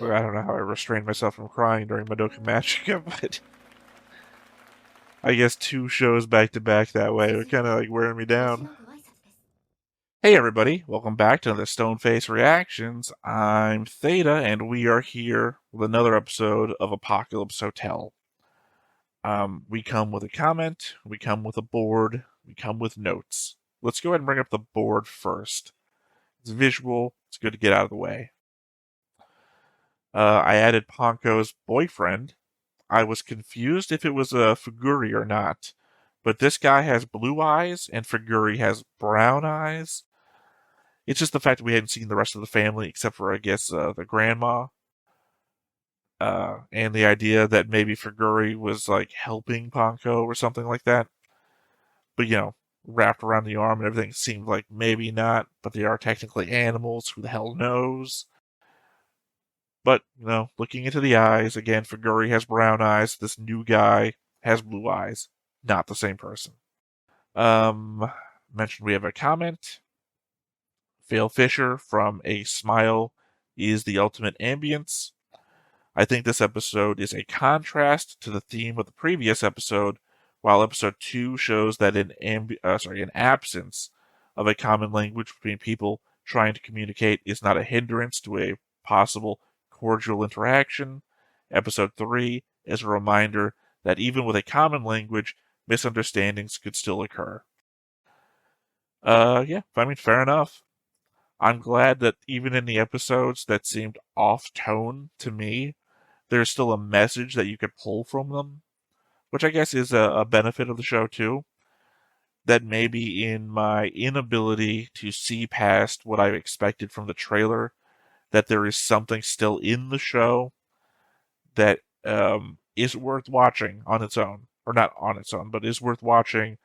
I don't know how I restrained myself from crying during Madoka Magica, but I guess 2 shows back to back that way are kind of like wearing me down. Hey everybody, welcome back to another Stoneface Reactions. I'm Theta, and we are here with another episode of Apocalypse Hotel. We come with a comment, we come with a board, we come with notes. Let's go ahead and bring up the board first. It's visual, it's good to get out of the way. I added Ponko's boyfriend. I was confused if it was a Fuguri or not, but this guy has blue eyes and Fuguri has brown eyes. It's just the fact that we hadn't seen the rest of the family except for, I guess, the grandma. And the idea that maybe Fuguri was like helping Ponko or something like that. But, wrapped around the arm and everything seemed like maybe not, but they are technically animals. Who the hell knows? But, looking into the eyes, again, Fuguri has brown eyes. This new guy has blue eyes. Not the same person. Mentioned we have a comment. Phil Fisher from A Smile is the ultimate ambience. I think this episode is a contrast to the theme of the previous episode, while episode 2 shows that an absence of a common language between people trying to communicate is not a hindrance to a possible cordial interaction. Episode 3 is a reminder that even with a common language, misunderstandings could still occur. Fair enough. I'm glad that even in the episodes that seemed off tone to me, there's still a message that you could pull from them, which I guess is a benefit of the show too. That maybe in my inability to see past what I expected from the trailer, that there is something still in the show that is worth watching on its own, or not on its own, but is worth watching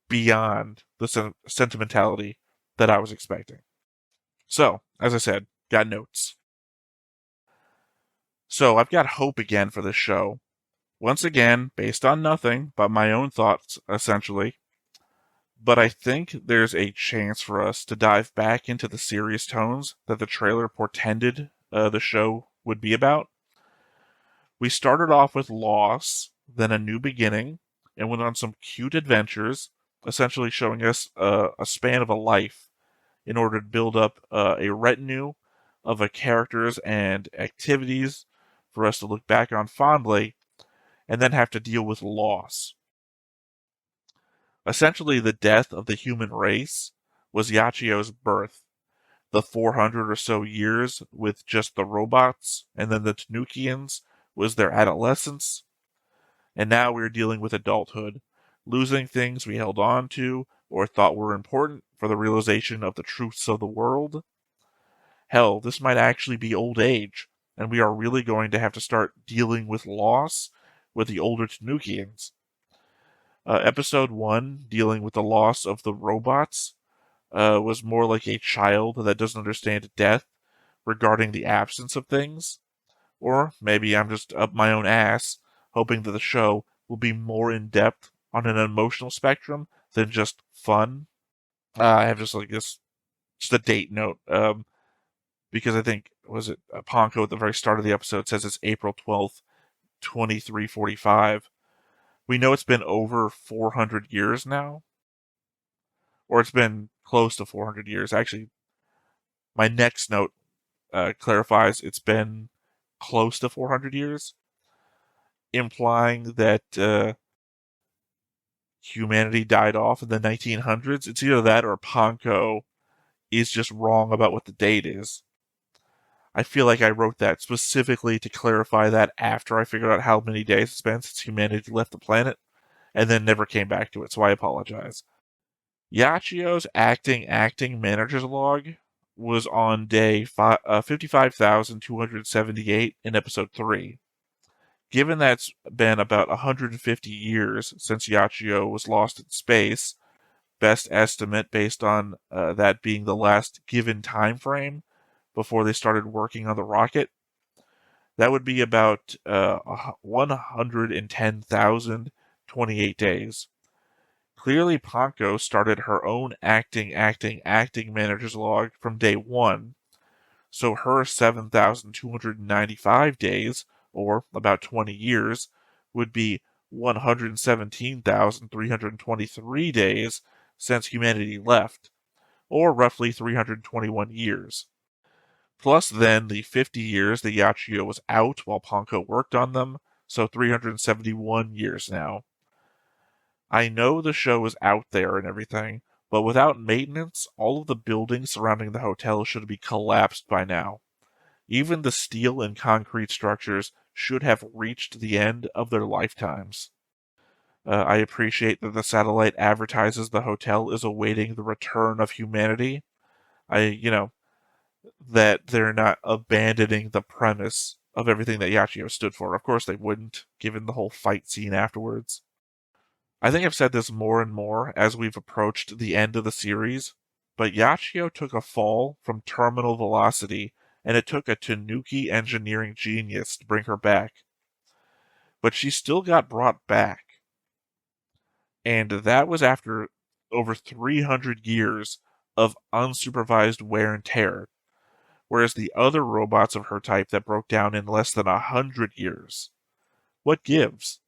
beyond the sentimentality that I was expecting. So, as I said, got notes. So, I've got hope again for this show. Once again, based on nothing but my own thoughts, essentially. But I think there's a chance for us to dive back into the serious tones that the trailer portended the show would be about. We started off with loss, then a new beginning, and went on some cute adventures, essentially showing us a span of a life in order to build up a retinue of characters and activities for us to look back on fondly and then have to deal with loss. Essentially, the death of the human race was Yachio's birth. The 400 or so years with just the robots, and then the Tanukians was their adolescence. And now we're dealing with adulthood, losing things we held on to or thought were important for the realization of the truths of the world. Hell, this might actually be old age, and we are really going to have to start dealing with loss with the older Tanukians. Episode 1, dealing with the loss of the robots, was more like a child that doesn't understand death regarding the absence of things. Or maybe I'm just up my own ass, hoping that the show will be more in depth on an emotional spectrum than just fun. I have just a date note, because I think, was it Ponko at the very start of the episode says it's April 12th, 2345. We know it's been over 400 years now, or it's been close to 400 years. Actually, my next note clarifies it's been close to 400 years, implying that humanity died off in the 1900s. It's either that or Ponko is just wrong about what the date is. I feel like I wrote that specifically to clarify that after I figured out how many days it's been since humanity left the planet, and then never came back to it, so I apologize. Yachio's acting manager's log was on day 55,278 in episode 3. Given that's been about 150 years since Yachio was lost in space, best estimate based on that being the last given time frame before they started working on the rocket, that would be about 110,028 days. Clearly, Ponko started her own acting manager's log from day 1, So her 7,295 days, or about 20 years, would be 117,323 days since humanity left, or roughly 321 years. Plus then the 50 years that Yachio was out while Ponko worked on them, so 371 years now. I know the show is out there and everything, but without maintenance, all of the buildings surrounding the hotel should be collapsed by now. Even the steel and concrete structures should have reached the end of their lifetimes. I appreciate that the satellite advertises the hotel is awaiting the return of humanity. That they're not abandoning the premise of everything that Yachio stood for. Of course they wouldn't, given the whole fight scene afterwards. I think I've said this more and more as we've approached the end of the series, but Yachio took a fall from terminal velocity, and it took a Tanuki engineering genius to bring her back. But she still got brought back. And that was after over 300 years of unsupervised wear and tear, whereas the other robots of her type that broke down in less than 100 years. What gives?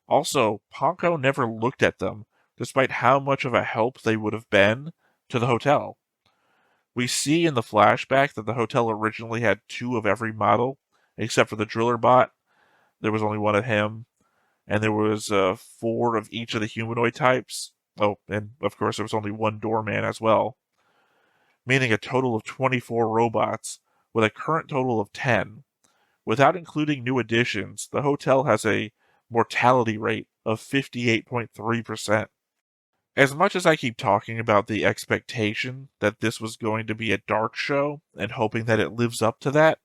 Also, Ponko never looked at them, despite how much of a help they would have been to the hotel. We see in the flashback that the hotel originally had 2 of every model, except for the driller bot. There was only 1 of him, and there was 4 of each of the humanoid types. Oh, and of course there was only 1 doorman as well, meaning a total of 24 robots, with a current total of 10. Without including new additions, the hotel has a mortality rate of 58.3%. As much as I keep talking about the expectation that this was going to be a dark show and hoping that it lives up to that,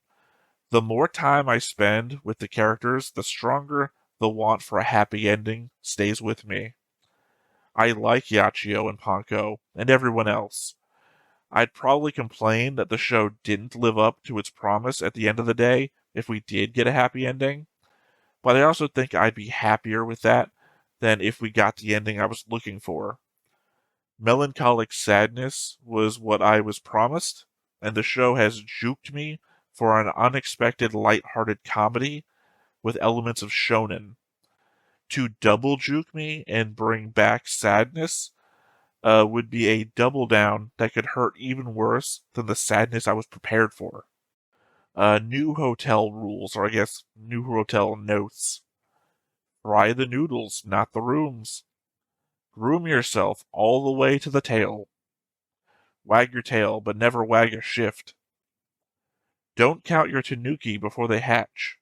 the more time I spend with the characters, the stronger the want for a happy ending stays with me. I like Yachio and Ponko and everyone else. I'd probably complain that the show didn't live up to its promise at the end of the day if we did get a happy ending, but I also think I'd be happier with that than if we got the ending I was looking for. Melancholic sadness was what I was promised, and the show has juked me for an unexpected light-hearted comedy with elements of shonen. To double juke me and bring back sadness would be a double down that could hurt even worse than the sadness I was prepared for. New hotel rules, or I guess new hotel notes. Fry the noodles, not the rooms. Groom yourself all the way to the tail. Wag your tail, but never wag a shift. Don't count your tanuki before they hatch.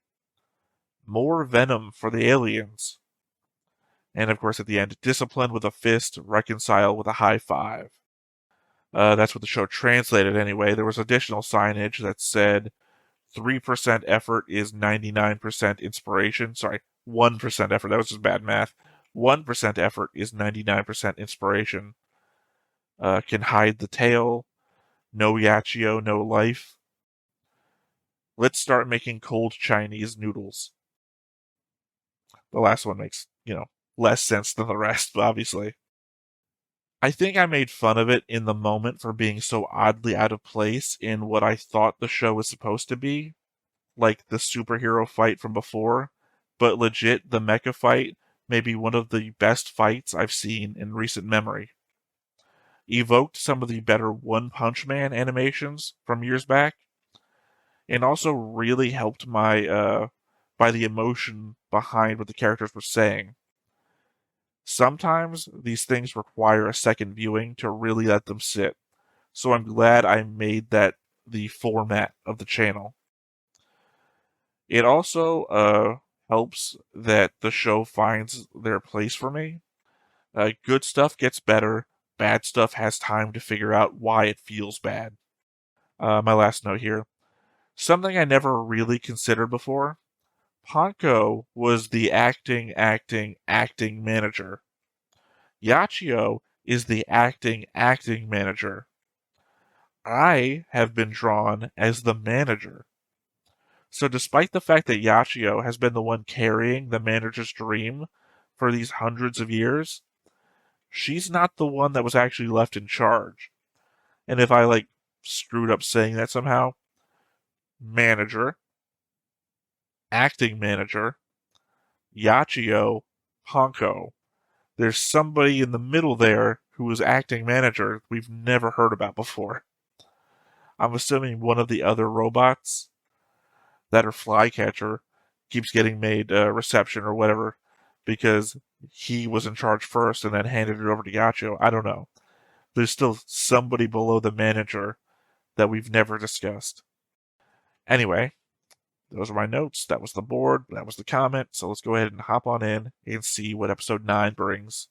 More venom for the aliens. And of course, at the end, discipline with a fist, reconcile with a high five. That's what the show translated anyway. There was additional signage that said 3% effort is 99% inspiration. Sorry, 1% effort. That was just bad math. 1% effort is 99% inspiration. Can hide the tail. No Yachio, no life. Let's start making cold Chinese noodles. The last one makes, less sense than the rest, obviously. I think I made fun of it in the moment for being so oddly out of place in what I thought the show was supposed to be, like the superhero fight from before, but legit, the mecha fight may be one of the best fights I've seen in recent memory. Evoked some of the better One Punch Man animations from years back, and also really helped by the emotion behind what the characters were saying. Sometimes these things require a second viewing to really let them sit, so I'm glad I made that the format of the channel. It also helps that the show finds their place for me. Good stuff gets better, bad stuff has time to figure out why it feels bad. My last note here. Something I never really considered before. Ponko was the acting manager. Yachio is the acting manager. I have been drawn as the manager. So despite the fact that Yachio has been the one carrying the manager's dream for these hundreds of years, she's not the one that was actually left in charge. And if I screwed up saying that somehow, manager, acting manager, Yachio, Honko. There's somebody in the middle there who is acting manager we've never heard about before. I'm assuming one of the other robots that are Flycatcher keeps getting made reception or whatever because he was in charge first and then handed it over to Yachio. I don't know. There's still somebody below the manager that we've never discussed. Anyway, those are my notes. That was the board. That was the comment. So let's go ahead and hop on in and see what episode 9 brings.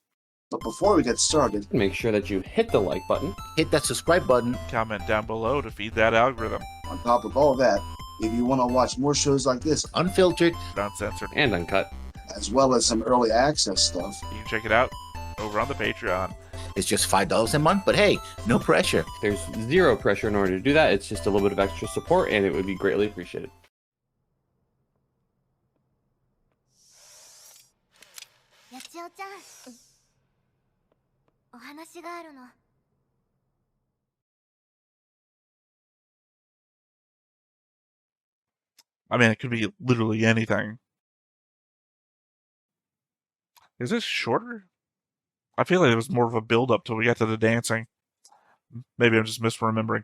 But before we get started, make sure that you hit the like button, hit that subscribe button, comment down below to feed that algorithm. On top of all that, if you want to watch more shows like this, unfiltered, uncensored, and uncut, as well as some early access stuff, you can check it out over on the Patreon. It's just $5 a month, but hey, no pressure. There's zero pressure in order to do that. It's just a little bit of extra support, and it would be greatly appreciated. I mean, it could be literally anything. Is this shorter? I feel like it was more of a build-up till we got to the dancing. Maybe I'm just misremembering.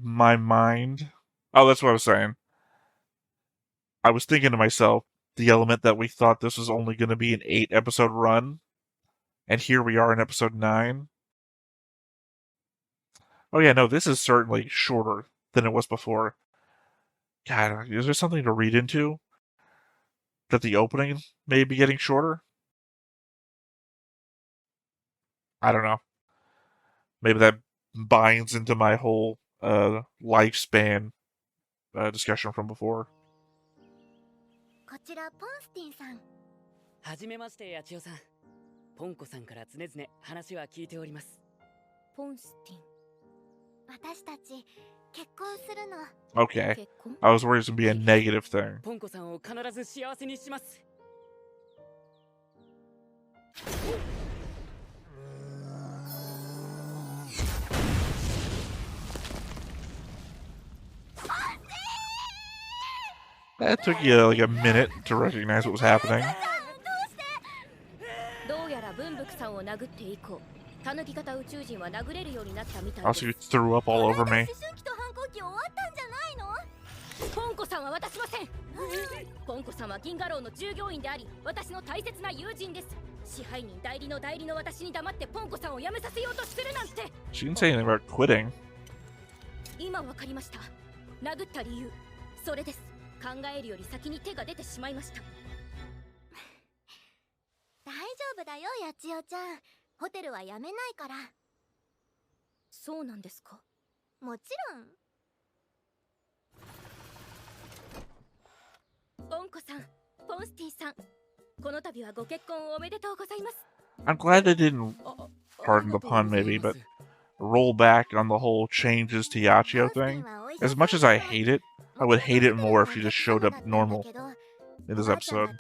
My mind... Oh, that's what I was saying. I was thinking to myself, the element that we thought this was only going to be an 8-episode run, and here we are in episode 9. Oh yeah, no, this is certainly shorter than it was before. God, is there something to read into? That the opening may be getting shorter? I don't know. Maybe that binds into my whole lifespan discussion from before. こちらポンスティンさん。はじめまして、八千代さん。ポンコさんから常々話は聞いております。ポンスティン。私たち結婚するの。Okay. I was worried it was going to be a negative thing. ポンコさんを必ず幸せにします。That took you like a minute to recognize what was happening. Also, you threw up all over me. ポンコさんは渡しません。ポンコさんは銀河楼の従業員であり、私の大切な友人です。支配人代理の私に黙ってポンコさんを辞めさせようとするなんて。She didn't say anything about quitting. 今わかりました。殴った理由、それです。考えるより先に手が出てしまいました。大丈夫だよ、八千代ちゃん。ホテルは辞めないから。そうなんですか。もちろん。ポンコさん、ポンスティさん、この度はご結婚おめでとうございます。I'm glad they didn't, pardon the pun maybe, but roll back on the whole changes to Yachio thing. As much as I hate it, I would hate it more if she just showed up normal in this episode.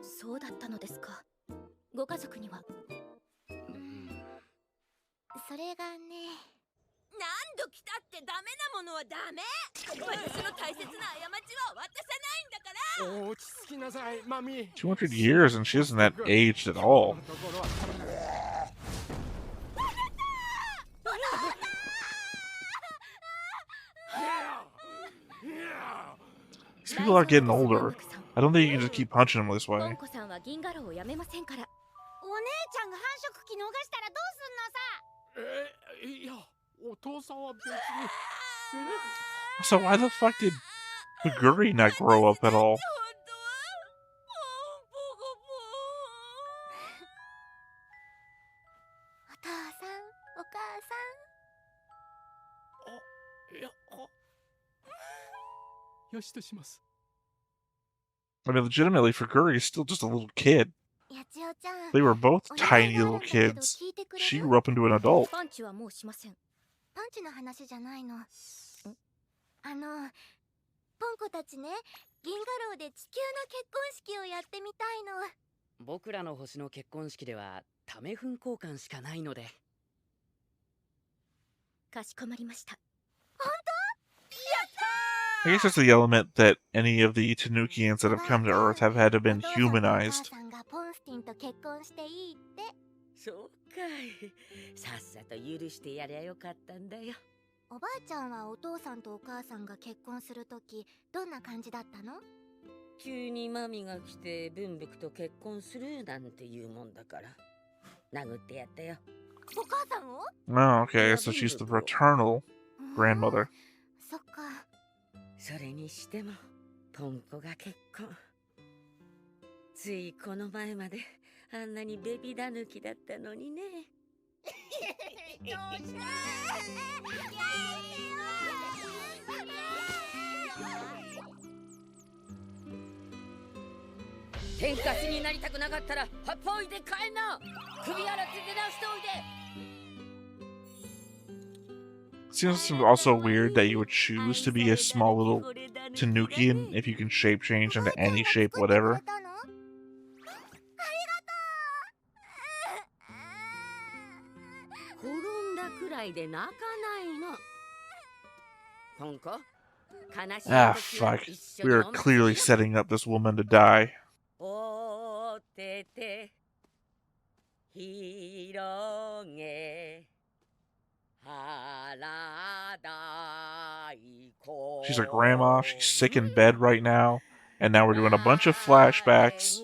そうだったのですか。ご家族には。それがね。何度来たってダメなものはダメ。私の大切な過ちは渡さないんだから。落ち着きなさい、マミ。200 years and she isn't that aged at all. These people are getting older. I don't think you can just keep punching them this way. ポンコさんは銀河楼をやめませんから。お姉ちゃんが繁殖期逃したらどうすんのさ。いや、お父さんは別に。So why the fuck did Figuri not grow up at all? お父さん、お母さん。いや、よしとします。I mean, legitimately, Figuri is still just a little kid. They were both tiny little kids. She grew up into an adult. パンチはもうしません。パンチの話じゃないの。ポンコたちね、銀河楼で地球の結婚式をやってみたいの。僕らの星の結婚式ではタメフン交換しかないので。I guess it's the element that any of the Tanukians that have come to Earth have had to been humanized. そうかい。さっさと許してやりゃよかったんだよ。おばあちゃんはお父さんとお母さんが結婚するときどんな感じだったの？急にマミが来て文福と結婚するなんて言うもんだから殴ってやったよ。お母さんを？ Oh, okay, so she's the paternal grandmother. そっか。それにしてもポンコが結婚。ついこの前まであんなにベビだ抜きだったのにね。天かすになりたくなかったら八方いで帰んな。首洗って出直しておいで。Seems also weird that you would choose to be a small little Tanukian if you can shape change into any shape whatever. 転んだくらいで泣かないの。ポンコ、悲しい Ah, 時は fuck. 一緒 We に are おむつ clearly よ。 setting up this woman to die. おてて広げ She's a grandma. She's sick in bed right now. And now we're doing a bunch of flashbacks.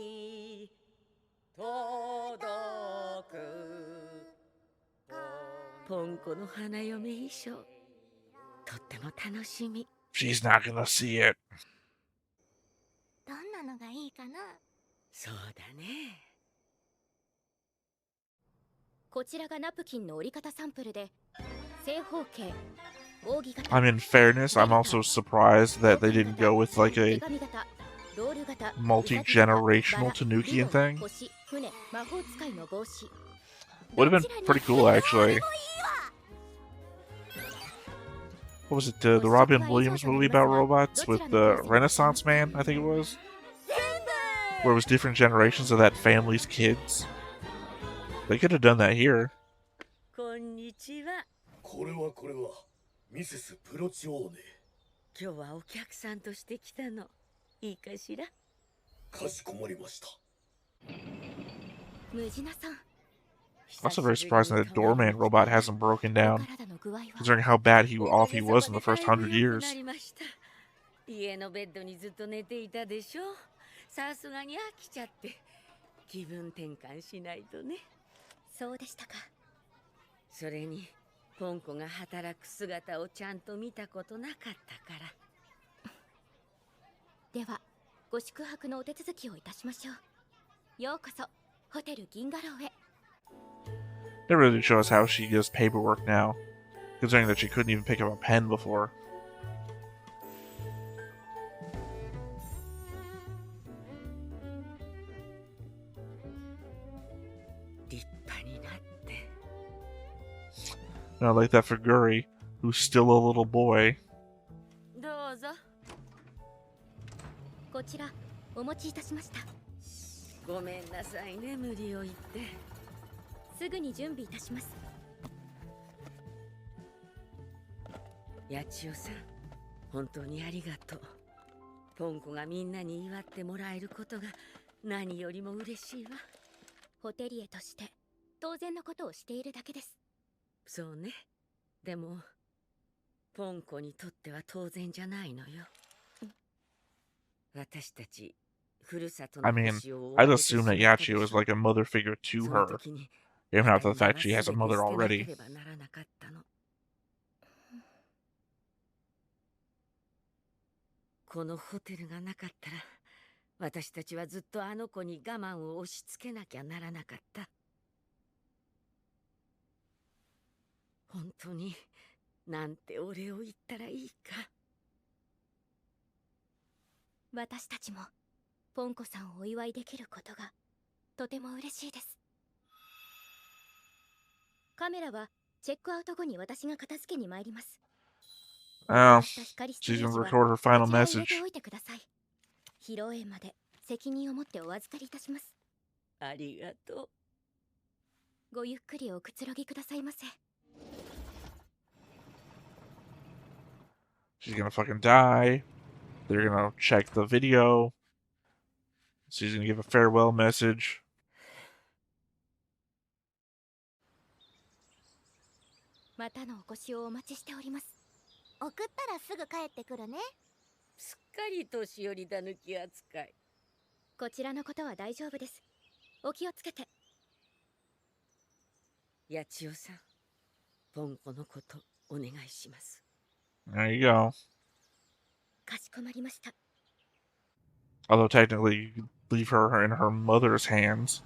ポンコの花嫁衣装とっても楽しみ。 She's not gonna see it. どんなのがいいかな。そうだね。こちらがナプキンの折り方サンプルで正方形、扇形。 I mean, in fairness, I'm also surprised that they didn't go with like a multi-generational Tanukian thing. Would have been pretty cool, actually. What was it, the Robin Williams movie about robots with the Renaissance Man, I think it was? Where it was different generations of that family's kids. They could have done that here. こんにちは。これはミセスプロチオーネ。今日はお客さんとして来たの。いいかしら。かしこまりました。ムジナさん。 Also very surprising that the doorman robot hasn't broken down, considering how bad off he was in the first 100 years. 家のベッドにずっと寝ていたでしょ。さすがに飽きちゃって気分転換しないとね。そうでしたか。それにポンコが働く姿をちゃんと見たことなかったから。ではご宿泊のお手続きをいたしましょう。ようこそホテル銀河楼へ。 They really show us how she does paperwork now, considering that she couldn't even pick up a pen before. 立派になって。 Not like that for Guri, who's still a little boy. どうぞ。こちらお持ちいたしました。ごめんなさいね、無理を言って。すぐに準備いたします。八千代さん、本当にありがとう。ポンコがみんなに祝ってもらえることが何よりも嬉しいわ。ホテリエとして当然のことをしているだけです。そうね。でもポンコにとっては当然じゃないのよ。私たちふるさとの I mean, I'd assume that Yachio is like a mother figure to her, even after the fact she has a mother already. このホテルがなかったら私たちはずっとあの子に我慢を押し付けなきゃならなかった。本当になんてお礼を言ったらいいか。私たちもポンコさんをお祝いできることがとても嬉しいです。カメラはチェックアウト後に私が片付けに参ります。 Oh, she's gonna record her final message. 披露宴まで責任を持ってお預かりいたします。ありがとう。ごゆっくりおくつろぎくださいませ。She's gonna fucking die. They're gonna check the video. She's gonna give a farewell message. またのお越しをお待ちしております。送ったらすぐ帰ってくるね。すっかり年寄りだ抜き扱い。こちらのことは大丈夫です。お気をつけて。八千代さん、ポンコのことお願いします。 There you go. かしこまりました。 Although technically you could leave her in her mother's hands.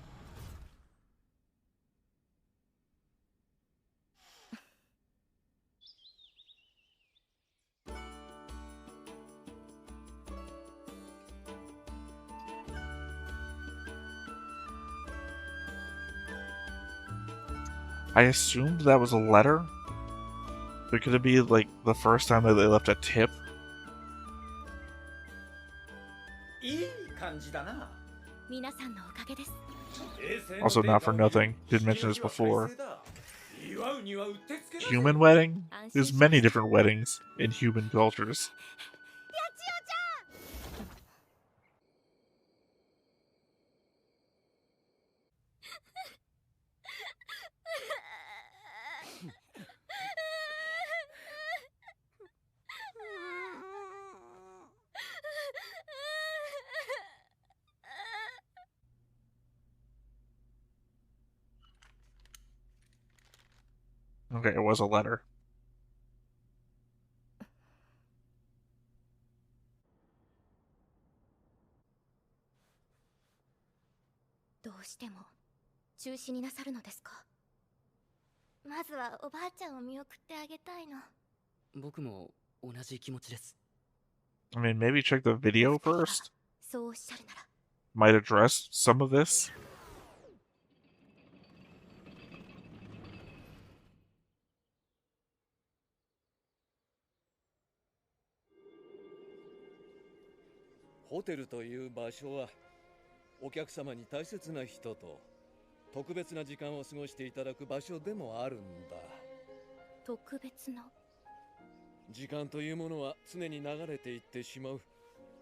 I assumed that was a letter, but could it be like the first time that they left a tip? いい感じだな。皆さんのおかげです。 Also, not for nothing, did mention this before. Human wedding? There's many different weddings in human cultures. 'Okay, it was a letter. どうしても中止になさるのですか。まずはおばあちゃんを見送ってあげたいの。僕も同じ気持ちです。 I mean, maybe check the video first? そうおっしゃるなら。 Might address some of this? ホテルという場所はお客様に大切な人と特別な時間を過ごしていただく場所でもあるんだ。特別な時間というものは常に流れていってしまう。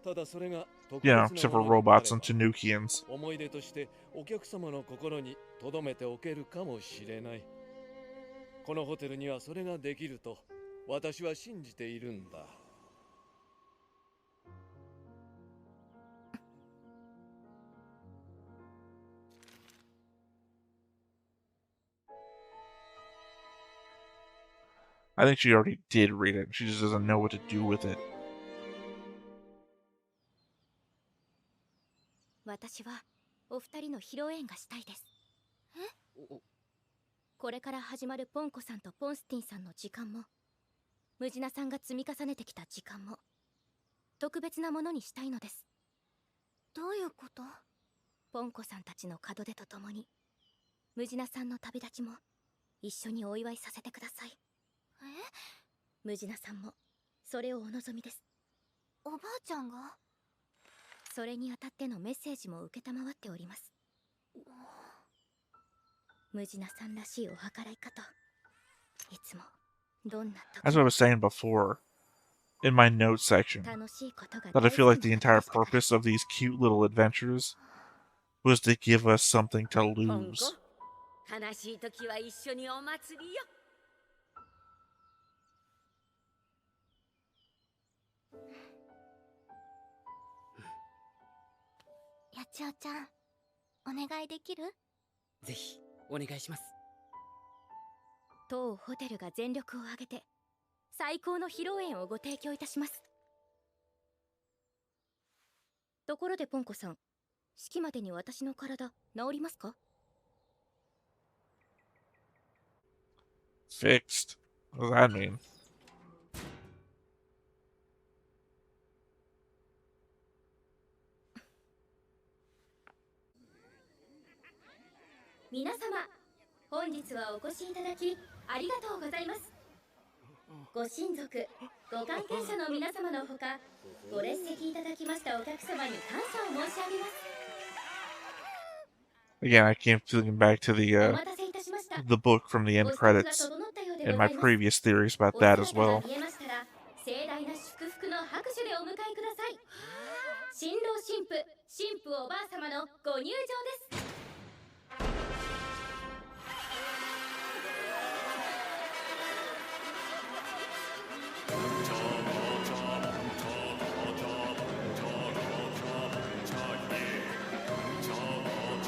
ただそれが特 Yeah, 別 except な for ものにな robots れ and ば Tanukians. 思い出としてお客様の心に留めておけるかもしれない。このホテルにはそれができると私は信じているんだ。 I think she already did read it. She just doesn't know what to do with it. 私はお二人の披露宴がしたいです。これから始まるポンコさんとポンスティンさんの時間も、ムジナさんが積み重ねてきた時間も特別なものにしたいのです。どういうこと？ポンコさんたちの門出とともにムジナさんの旅立ちも一緒にお祝いさせてください。ムジナさんもそれをお望みです。おばあちゃんが？それにあたってのメッセージも承っております。ムジナさんらしいお計らいかと。いつもどんな時 As I was saying before, in my notes section, 楽しいことが that I feel like the 大好き entire なことでしたから。 purpose of these cute little adventures was to give us something to ポンコ、 lose. 悲しい時は一緒にお祭りよ。八千代ちゃん、お願いできる？ぜひお願いします。当ホテルが全力を挙げて最高の披露宴をご提供いたします。ところでポンコさん、式までに私の体治りますか？ Fixed. What does that mean? 皆様、本日はお越しいただきありがとうございます。ご親族、ご関係者の皆様のほか、ご列席いただきましたお客様に感謝を申し上げます。 Again, I keep thinking back to お the 待たせいたしました。 the book from the ご end 支度が credits 整ったようで and ご my ざいます。 previous theories about お that as 姿が well. 見えましたら盛大な祝手でお迎えください。新郎新婦、新婦おばあ様のご入場です。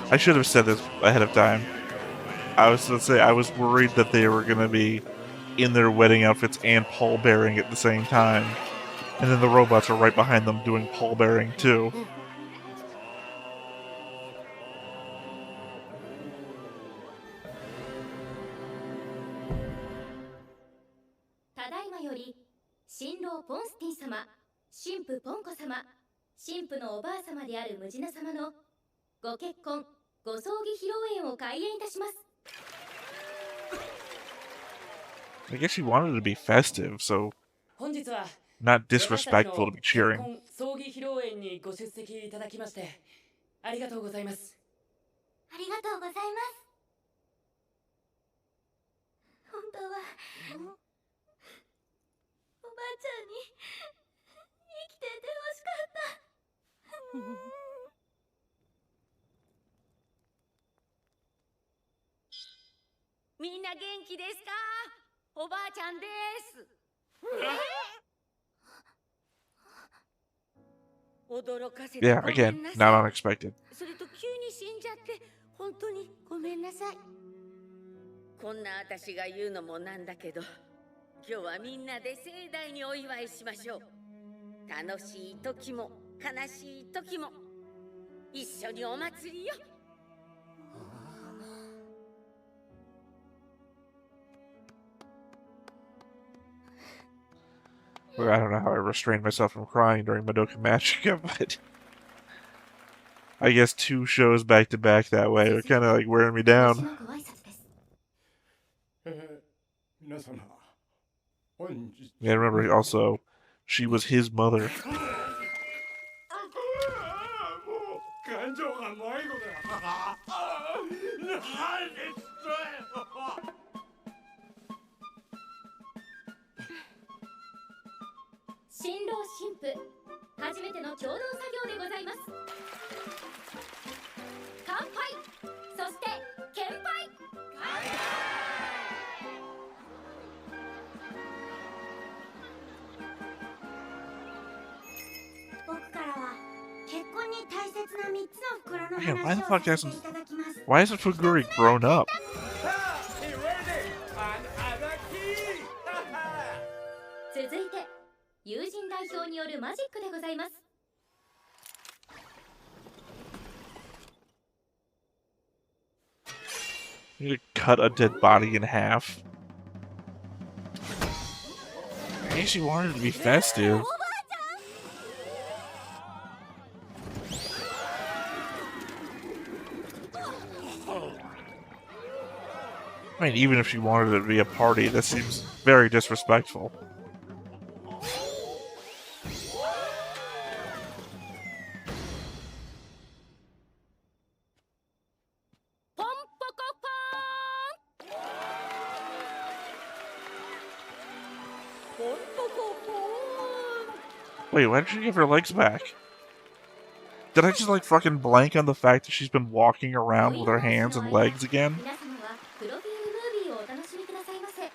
I should have said this ahead of time. I was going to say I was worried that they were going to be in their wedding outfits and pallbearing at the same time. And then the robots are right behind them doing pallbearing too. ただいまより新郎ポンスティン様、新婦ポンコ様、新婦のおばあ様であるムジナ様のご結婚、ご葬儀披露宴を開演いたします。 I guess she wanted to be festive, so 本日は not disrespectful to be 結 cheering. 婚葬儀披露宴にご出席いただきましてありがとうございます。ありがとうございます。本当はおばあちゃんに生きててほしかった。みんな元気ですか？おばあちゃんです。驚かせて Yeah, ごめ again, んな not さい。 unexpected. それと急に死んじゃって本当にごめんなさい。こんな私が言うのもなんだけど、今日はみんなで盛大にお祝いしましょう。楽しい時も悲しい時も一緒にお祭りよ。 Well, I don't know how I restrained myself from crying during Madoka Magica, but I guess 2 shows back to back that way are kind of like wearing me down. 皆様本日 Yeah, remember also, she was his mother. もう感情が迷子だ。何です。新郎新婦、初めての共同作業でございます。乾杯、そして献杯。僕からは結婚に大切な3つの袋の Man, why the 話 fuck をさせ hasn't ていただきます。 why hasn't Fuguri grown up? 続いて友人代表によるマジックでございます。 You need to cut a dead body in half. Maybe she wanted to be festive. I mean, even if she wanted it to be a party, that seems very disrespectful. Wait, why did she give her legs back? Did I just like fucking blank on the fact that she's been walking around with her hands and legs again? 皆様はプロフィールムービーをお楽しみくださいませ。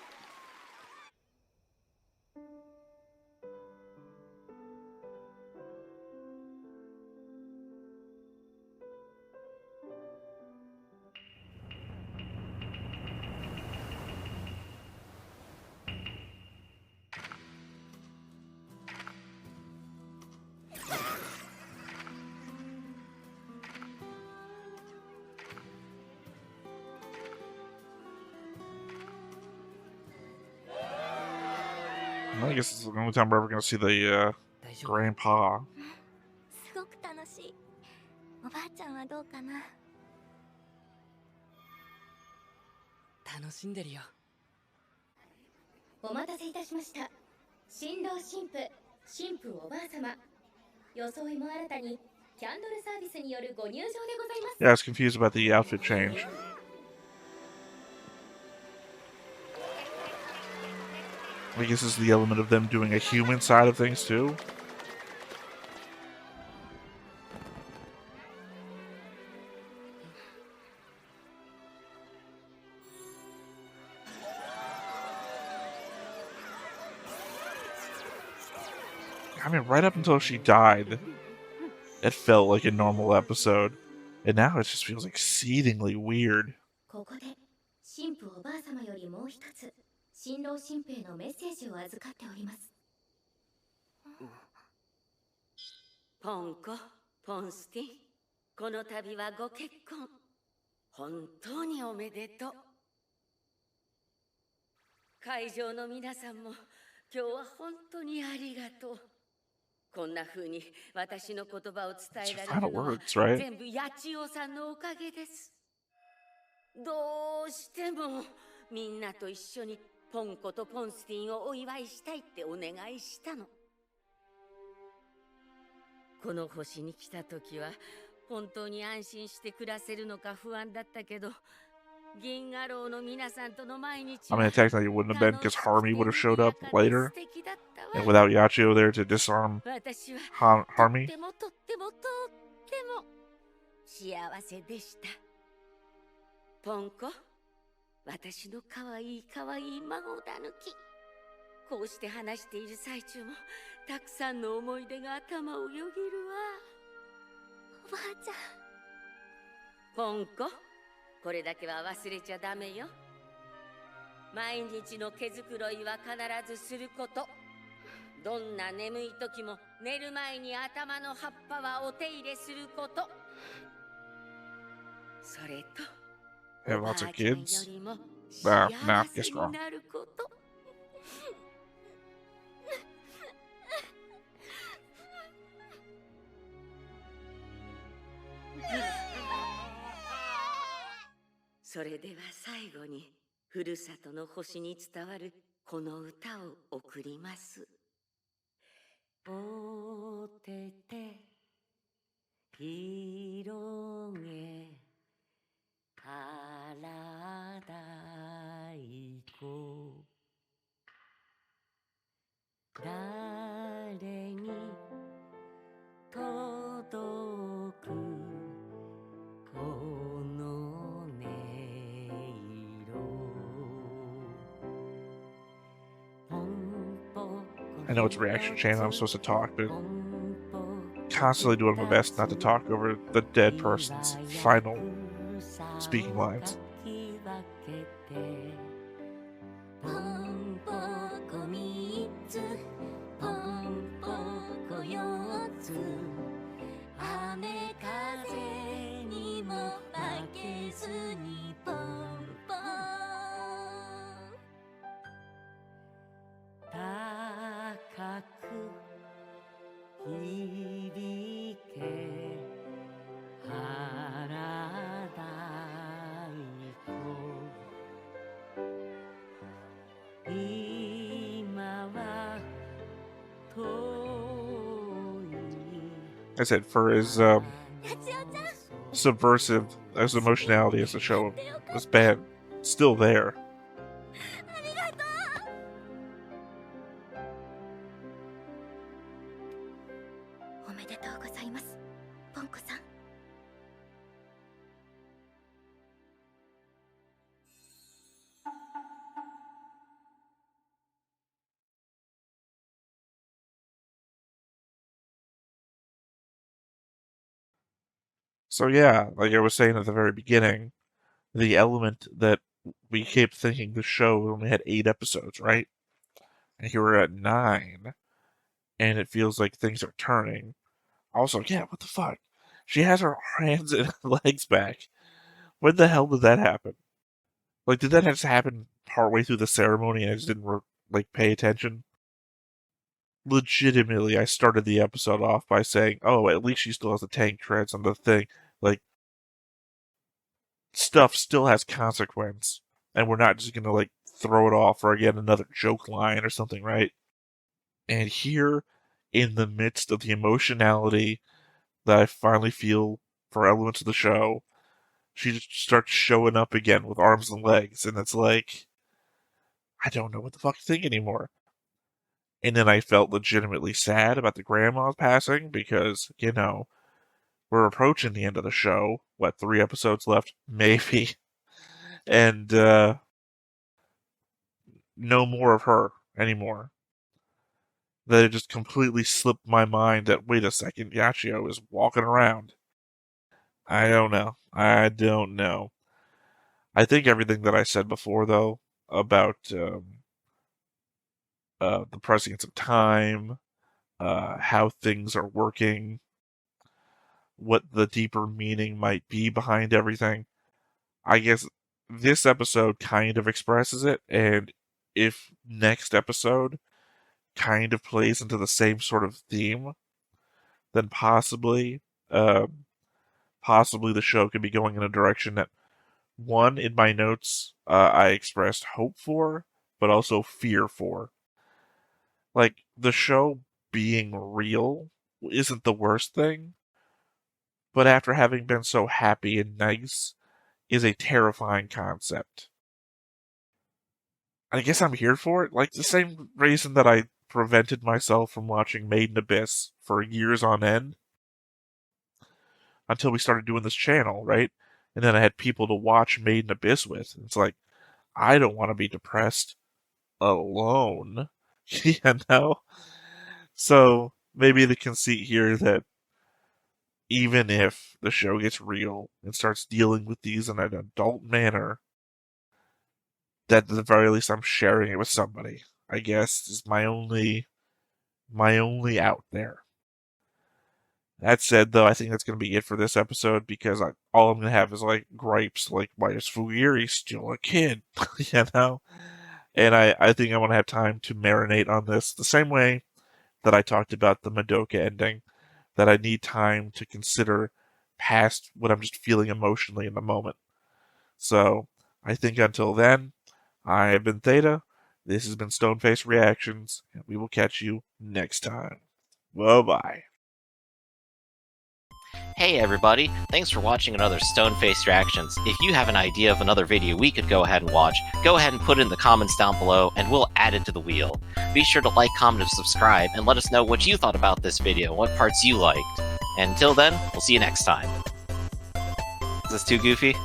I guess it's the only time we're ever gonna see the grandpa. すごく楽しい。おばあちゃんはどうかな。楽しんでるよ。お待たせいたしました。新郎新婦、新婦おばあ様。装いも新たにキャンドルサービスによるご入場でございます。 Yeah, I was confused about the outfit change. I guess this is the element of them doing a human side of things too. I mean, right up until she died, it felt like a normal episode. And now it just feels exceedingly weird. ここで神父おばあ様よりもう一つ新郎新兵のメッセージを預かっております。ポンコ、ポンスティン、この度はご結婚本当におめでとう。会場の皆さんも今日は本当にありがとう。こんな風に私の言葉を伝えられるのは right? 全部八千代さんのおかげです。どうしてもみんなと一緒にポンコとポンスティンをお祝いしたいってお願いしたの。この星に来た時は本当に安心して暮らせるのか不安だったけど、銀河楼の皆さんとの毎日 I mean, technically it wouldn't have been because Harmy would have showed up later. And without Yachio there to disarm Harmy. とってもとってもとっても幸せでした。ポンコ、私のかわいいかわいい孫だぬき。こうして話している最中もたくさんの思い出が頭をよぎるわ。おばあちゃん。ポンコ、これだけは忘れちゃダメよ。毎日の毛づくろいは必ずすること。どんな眠い時も寝る前に頭の葉っぱはお手入れすること。それと Have lots of kids? よりも Nah, 幸 guess せに wrong. なること。それでは最後にふるさとの星に伝わるこの歌を送ります。おてて広げパラダイコ、誰に届くこの音色。I know it's a reaction channel, I'm supposed to talk, but constantly doing my best not to talk over the dead person's final speaking lines. ポンポコ3つポンポコ4つ、雨風にも負けずにポンポン。高く響け原太鼓、今は遠い。 I said for as subversive as emotionality as the show was bad, still there. ありがとう。おめでとうございます、ポンコさん。So yeah, like I was saying at the very beginning, the element that we kept thinking the show only had 8 episodes, right? And here we're at 9, and it feels like things are turning. Also, yeah, what the fuck? She has her hands and legs back. When the hell did that happen? Like, did that just happen partway through the ceremony and I just didn't, pay attention? Legitimately, I started the episode off by saying, oh, at least she still has the tank treads on the thing. Like, stuff still has consequence, and we're not just gonna, throw it off or get another joke line or something, right? And here, in the midst of the emotionality that I finally feel for elements of the show, she just starts showing up again with arms and legs, and it's like, I don't know what the fuck to think anymore. And then I felt legitimately sad about the grandma's passing because, we're approaching the end of the show. What, 3 episodes left? Maybe. And, no more of her anymore. that it just completely slipped my mind that, wait a second, Yachio is walking around. I don't know. I don't know. I think everything that I said before, though, about the prescience of time, how things are working, what the deeper meaning might be behind everything, I guess this episode kind of expresses it, and if next episode kind of plays into the same sort of theme, then um, possibly the show could be going in a direction that, one, in my notes, I expressed hope for, but also fear for. Like, the show being real isn't the worst thing, but after having been so happy and nice is a terrifying concept. I guess I'm here for it. Like, the same reason that I prevented myself from watching Made in Abyss for years on end until we started doing this channel, right? And then I had people to watch Made in Abyss with. It's like, I don't want to be depressed alone, you know? So maybe the conceit here that even if the show gets real and starts dealing with these in an adult manner, that at the very least I'm sharing it with somebody, I guess, is my only out there. That said, though, I think that's going to be it for this episode because all I'm going to have is like gripes, like, why is Fugiri still a kid? You know? And I think I want to have time to marinate on this the same way that I talked about the Madoka ending, that I need time to consider past what I'm just feeling emotionally in the moment. So I think until then, I have been Theta. This has been Stoneface Reactions, and we will catch you next time. Bye-bye. Hey everybody, thanks for watching another Stone-Faced Reactions. If you have an idea of another video we could go ahead and watch, go ahead and put it in the comments down below and we'll add it to the wheel. Be sure to like, comment, and subscribe and let us know what you thought about this video and what parts you liked. And until then, we'll see you next time. Is this too goofy?